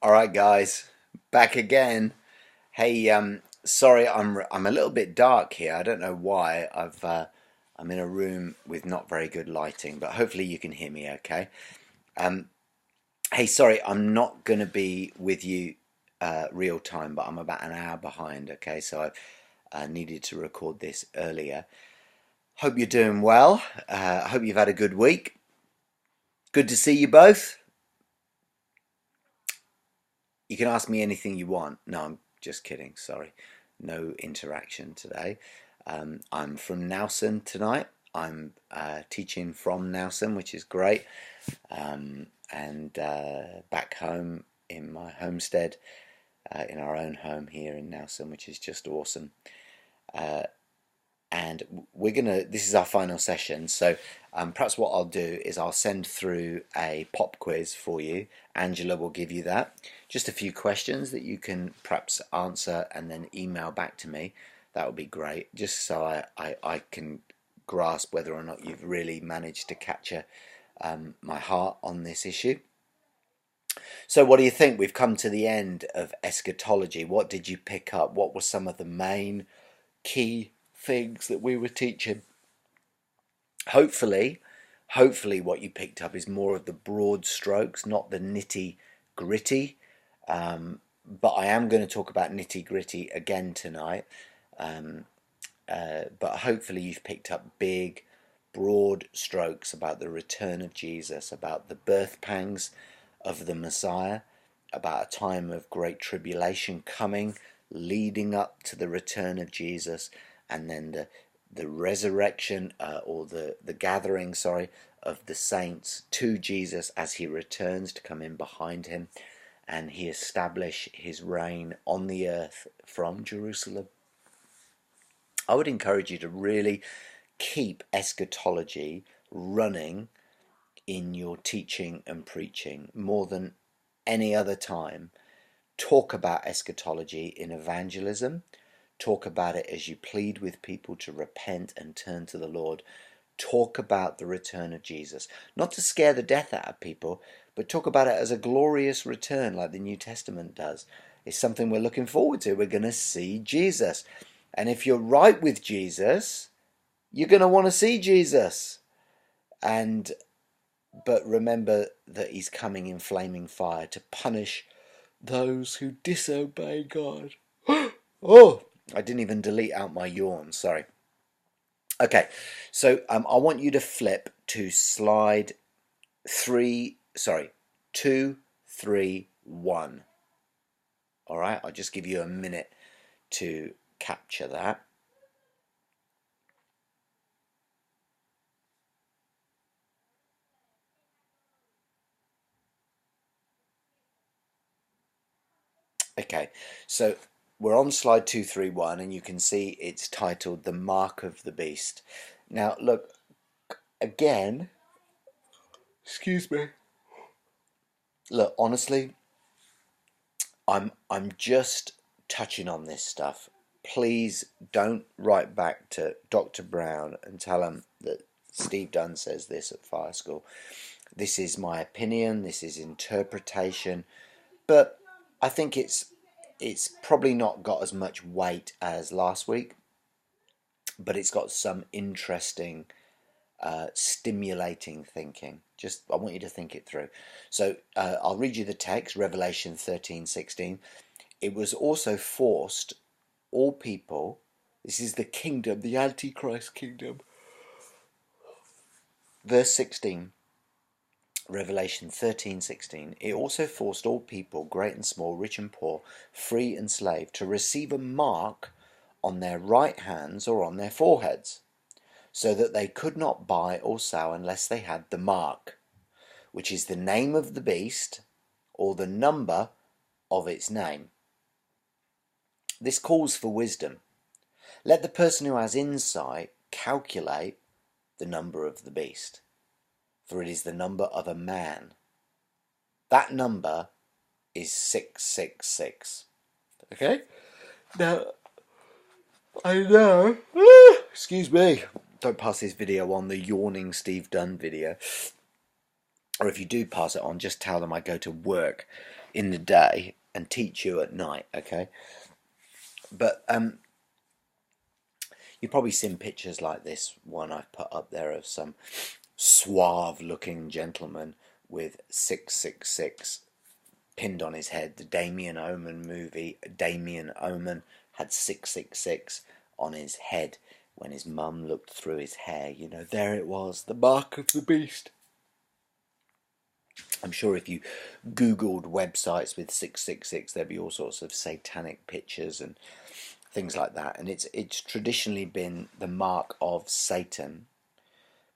All right, guys, back again. Hey, sorry, I'm a little bit dark here. I don't know why. I'm in a room with not very good lighting, but hopefully you can hear me okay. Um, hey, sorry, I'm not gonna be with you real time, but I'm about an hour behind. Okay, so I needed to record this earlier. Hope you're doing well. Hope you've had a good week. Good to see you both. You can ask me anything you want. No, I'm just kidding. Sorry. No interaction today. I'm from Nelson tonight. I'm teaching from Nelson, which is great. And back home in my homestead, in our own home here in Nelson, which is just awesome. And this is our final session, so perhaps what I'll do is I'll send through a pop quiz for you. Angela will give you that, just a few questions that you can perhaps answer and then email back to me. That would be great, just so I can grasp whether or not you've really managed to capture my heart on this issue. So what do you think? We've come to the end of eschatology. What did you pick up? What were some of the main key things that we were teaching? Hopefully, what you picked up is more of the broad strokes, not the nitty gritty. But I am going to talk about nitty gritty again tonight. But hopefully, you've picked up big, broad strokes about the return of Jesus, about the birth pangs of the Messiah, about a time of great tribulation coming, leading up to the return of Jesus, and then the resurrection or the gathering, sorry, of the saints to Jesus as he returns to come in behind him, and he establish his reign on the earth from Jerusalem. I would encourage you to really keep eschatology running in your teaching and preaching more than any other time. Talk about eschatology in evangelism. Talk about it as you plead with people to repent and turn to the Lord. Talk about the return of Jesus. Not to scare the death out of people, but talk about it as a glorious return like the New Testament does. It's something we're looking forward to. We're going to see Jesus. And if you're right with Jesus, you're going to want to see Jesus. But remember that he's coming in flaming fire to punish those who disobey God. Oh, I didn't even delete out my yawn, sorry. Okay, so I want you to flip to slide 231. All right, I'll just give you a minute to capture that. Okay, so we're on slide 231 and you can see it's titled The Mark of the Beast. Now, look, again, excuse me. Look, honestly, I'm just touching on this stuff. Please don't write back to Dr. Brown and tell him that Steve Dunn says this at Fire School. This is my opinion, this is interpretation, but I think it's probably not got as much weight as last week, but it's got some interesting stimulating thinking. Just I want you to think it through. So I'll read you the text, Revelation 13:16. It was also forced all people, this is the kingdom, the Antichrist kingdom. Verse 16, Revelation 13:16. It also forced all people, great and small, rich and poor, free and slave, to receive a mark on their right hands or on their foreheads, so that they could not buy or sell unless they had the mark, which is the name of the beast or the number of its name. This calls for wisdom. Let the person who has insight calculate the number of the beast, for it is the number of a man. That number is 666. Okay? Now, I know. Excuse me. Don't pass this video on, the yawning Steve Dunn video. or if you do pass it on, just tell them I go to work in the day and teach you at night, okay? But you've probably seen pictures like this one I've put up there of some suave-looking gentleman with 666 pinned on his head. The Damien Omen movie, Damien Omen had 666 on his head when his mum looked through his hair. You know, there it was, the mark of the beast. I'm sure if you Googled websites with 666, there'd be all sorts of satanic pictures and things like that. And it's traditionally been the mark of Satan.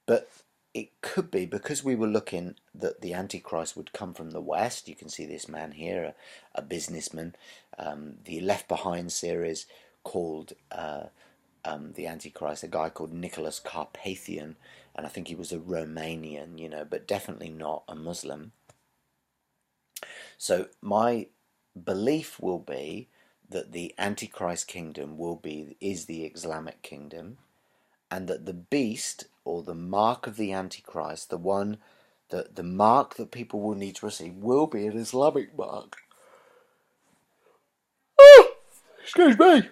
But it could be, because we were looking that the Antichrist would come from the West. You can see this man here, a businessman. The Left Behind series called the Antichrist a guy called Nicholas Carpathian, and I think he was a Romanian, you know, but definitely not a Muslim. So my belief will be that the Antichrist kingdom is the Islamic kingdom, and that the beast, or the mark of the Antichrist, the mark that people will need to receive, will be an Islamic mark. Oh, excuse me.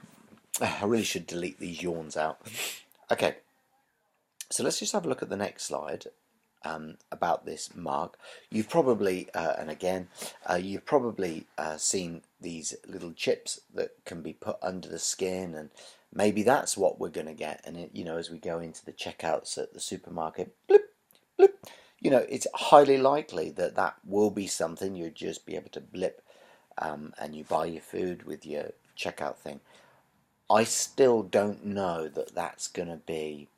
I really should delete these yawns out. Okay, so let's just have a look at the next slide. About this mark, you've probably, and again, you've probably seen these little chips that can be put under the skin, and maybe that's what we're going to get. And it, you know, as we go into the checkouts at the supermarket, blip, blip, you know, it's highly likely that that will be something you'll just be able to blip, and you buy your food with your checkout thing. I still don't know that that's going to be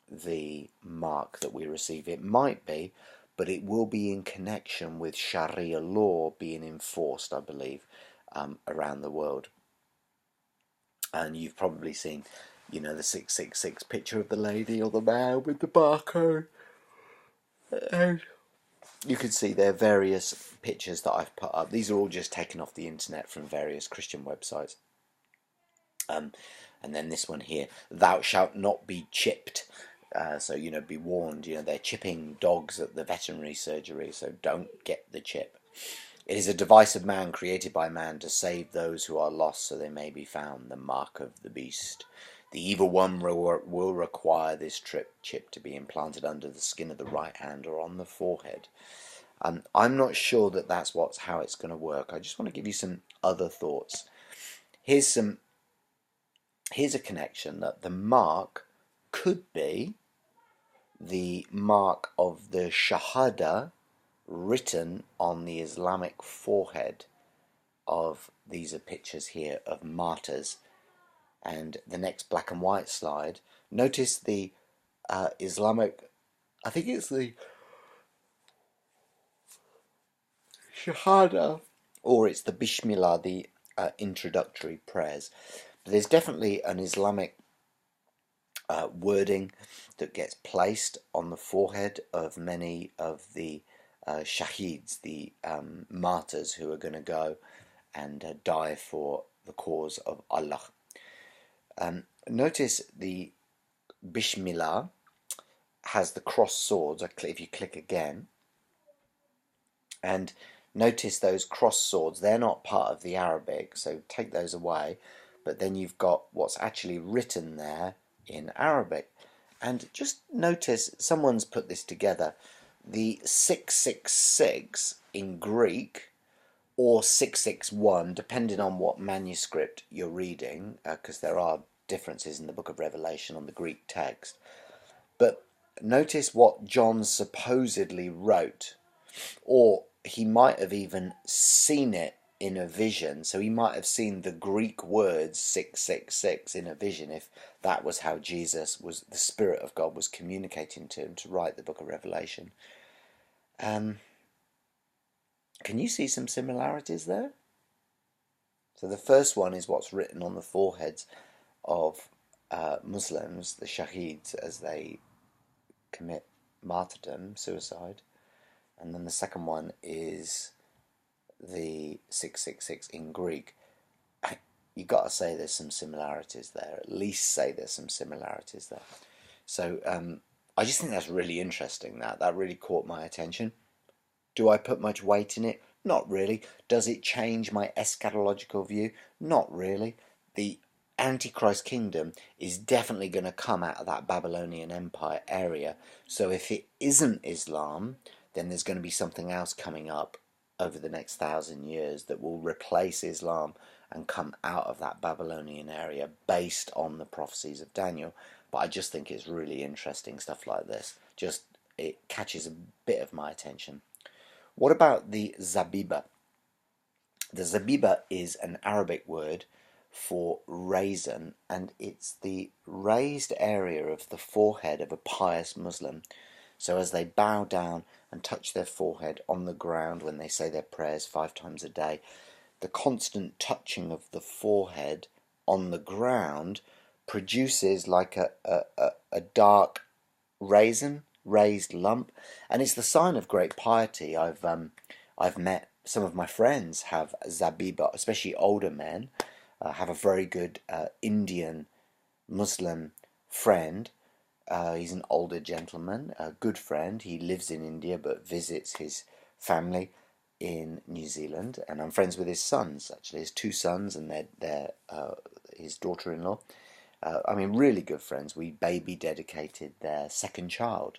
the mark that we receive. It might be, but it will be in connection with Sharia law being enforced, I believe, around the world. And you've probably seen, you know, the 666 picture of the lady or the man with the barcode. And you can see there are various pictures that I've put up. These are all just taken off the internet from various Christian websites. And then this one here, thou shalt not be chipped. So, you know, be warned, you know, they're chipping dogs at the veterinary surgery, so don't get the chip. It is a device of man, created by man, to save those who are lost, so they may be found, the mark of the beast. The evil one will require this chip to be implanted under the skin of the right hand or on the forehead. I'm not sure that that's how it's going to work. I just want to give you some other thoughts. Here's a connection that the mark could be the mark of the Shahada written on the Islamic forehead of, these are pictures here of martyrs. And the next black and white slide, notice the Islamic, I think it's the Shahada, or it's the Bismillah, the introductory prayers. But there's definitely an Islamic wording that gets placed on the forehead of many of the shaheeds, the martyrs who are going to go and die for the cause of Allah. Notice the Bismillah has the crossed swords. If you click again, and notice those crossed swords, they're not part of the Arabic, so take those away. But then you've got what's actually written there in Arabic. And just notice, someone's put this together, the 666 in Greek, or 661, depending on what manuscript you're reading, because there are differences in the book of Revelation on the Greek text. But notice what John supposedly wrote, or he might have even seen it in a vision. So he might have seen the Greek words 666 in a vision, if that was how Jesus was, the Spirit of God was communicating to him to write the book of Revelation. Can you see some similarities there? So the first one is what's written on the foreheads of Muslims, the shaheeds, as they commit martyrdom, suicide. And then the second one is the 666 in Greek. You've got to say there's some similarities there, at least say there's some similarities there. So I just think that's really interesting. That really caught my attention. Do I put much weight in it? Not really. Does it change my eschatological view? Not really. The Antichrist kingdom is definitely going to come out of that Babylonian Empire area. So if it isn't Islam, then there's going to be something else coming up over the next 1,000 years that will replace Islam and come out of that Babylonian area based on the prophecies of Daniel. But I just think it's really interesting stuff like this. Just it catches a bit of my attention. What about the zabiba? The zabiba is an Arabic word for raisin, and it's the raised area of the forehead of a pious Muslim. So as they bow down and touch their forehead on the ground when they say their prayers 5 times a day, the constant touching of the forehead on the ground produces like a dark raisin, raised lump, and it's the sign of great piety. I've met some of my friends have zabiba, especially older men. Have a very good Indian Muslim friend. He's an older gentleman, a good friend. He lives in India but visits his family in New Zealand, and I'm friends with his sons. Actually, his 2 sons and their his daughter-in-law. I mean, really good friends. We baby dedicated their second child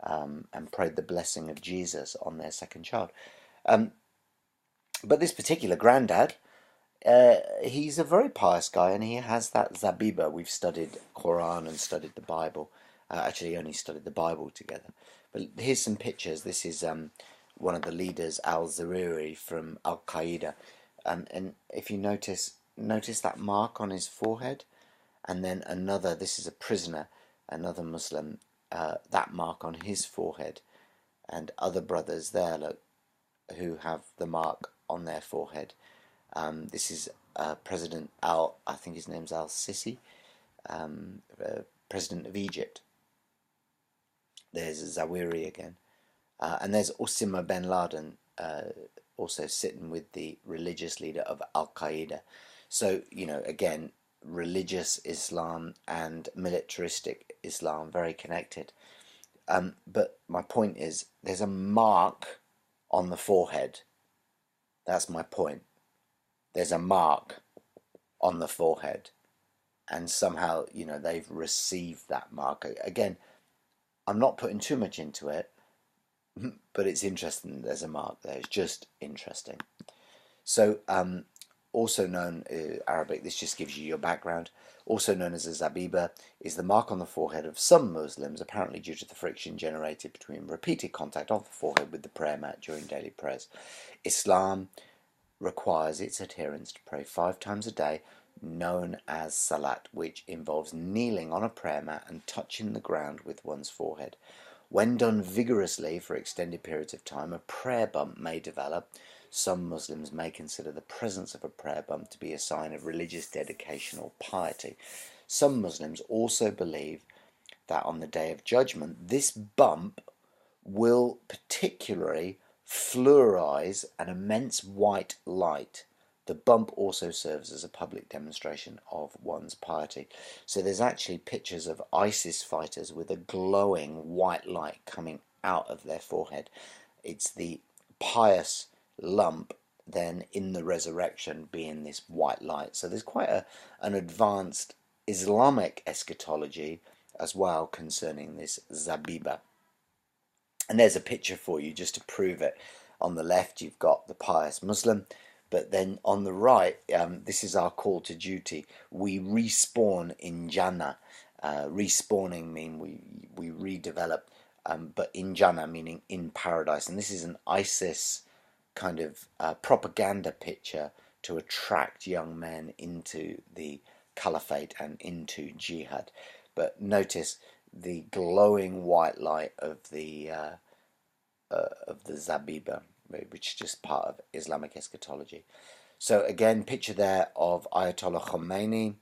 and prayed the blessing of Jesus on their second child. But this particular granddad, he's a very pious guy, and he has that zabiba. We've studied Quran and studied the Bible. Actually, only studied the Bible together. But here's some pictures. This is one of the leaders, al-Zawahiri from Al-Qaeda, and if you notice that mark on his forehead, and then another. This is a prisoner, another Muslim. That mark on his forehead, and other brothers there, look, who have the mark on their forehead. This is President I think his name's Al-Sisi, President of Egypt. There's Zawahiri again. And there's Osama bin Laden, also sitting with the religious leader of Al-Qaeda. So, again, religious Islam and militaristic Islam, very connected. But my point is, there's a mark on the forehead. That's my point. There's a mark on the forehead, and somehow they've received that mark. Again, I'm not putting too much into it, but it's interesting. There's a mark there. It's just interesting. So also known Arabic, this just gives you your background, also known as a zabiba, is the mark on the forehead of some Muslims, apparently due to the friction generated between repeated contact of the forehead with the prayer mat during daily prayers. Islam requires its adherents to pray 5 times a day, known as salat, which involves kneeling on a prayer mat and touching the ground with one's forehead. When done vigorously for extended periods of time, a prayer bump may develop. Some Muslims may consider the presence of a prayer bump to be a sign of religious dedication or piety. Some Muslims also believe that on the Day of Judgment, this bump will particularly fluorize an immense white light. The bump also serves as a public demonstration of one's piety. So there's actually pictures of ISIS fighters with a glowing white light coming out of their forehead. It's the pious lump then in the resurrection being this white light. So there's quite an advanced Islamic eschatology as well concerning this zabiba. And there's a picture for you just to prove it. On the left you've got the pious Muslim, but then on the right, this is our call to duty. We respawn in Jannah. Respawning mean we redevelop, but in Jannah meaning in paradise. And this is an ISIS kind of propaganda picture to attract young men into the caliphate and into jihad. But notice the glowing white light of the zabiba, which is just part of Islamic eschatology. So again, picture there of Ayatollah Khomeini.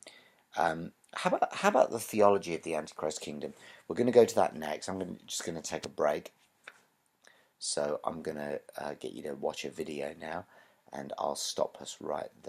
How about the theology of the Antichrist kingdom? We're going to go to that next. I'm just going to take a break. So I'm going to get you to watch a video now, and I'll stop us right there.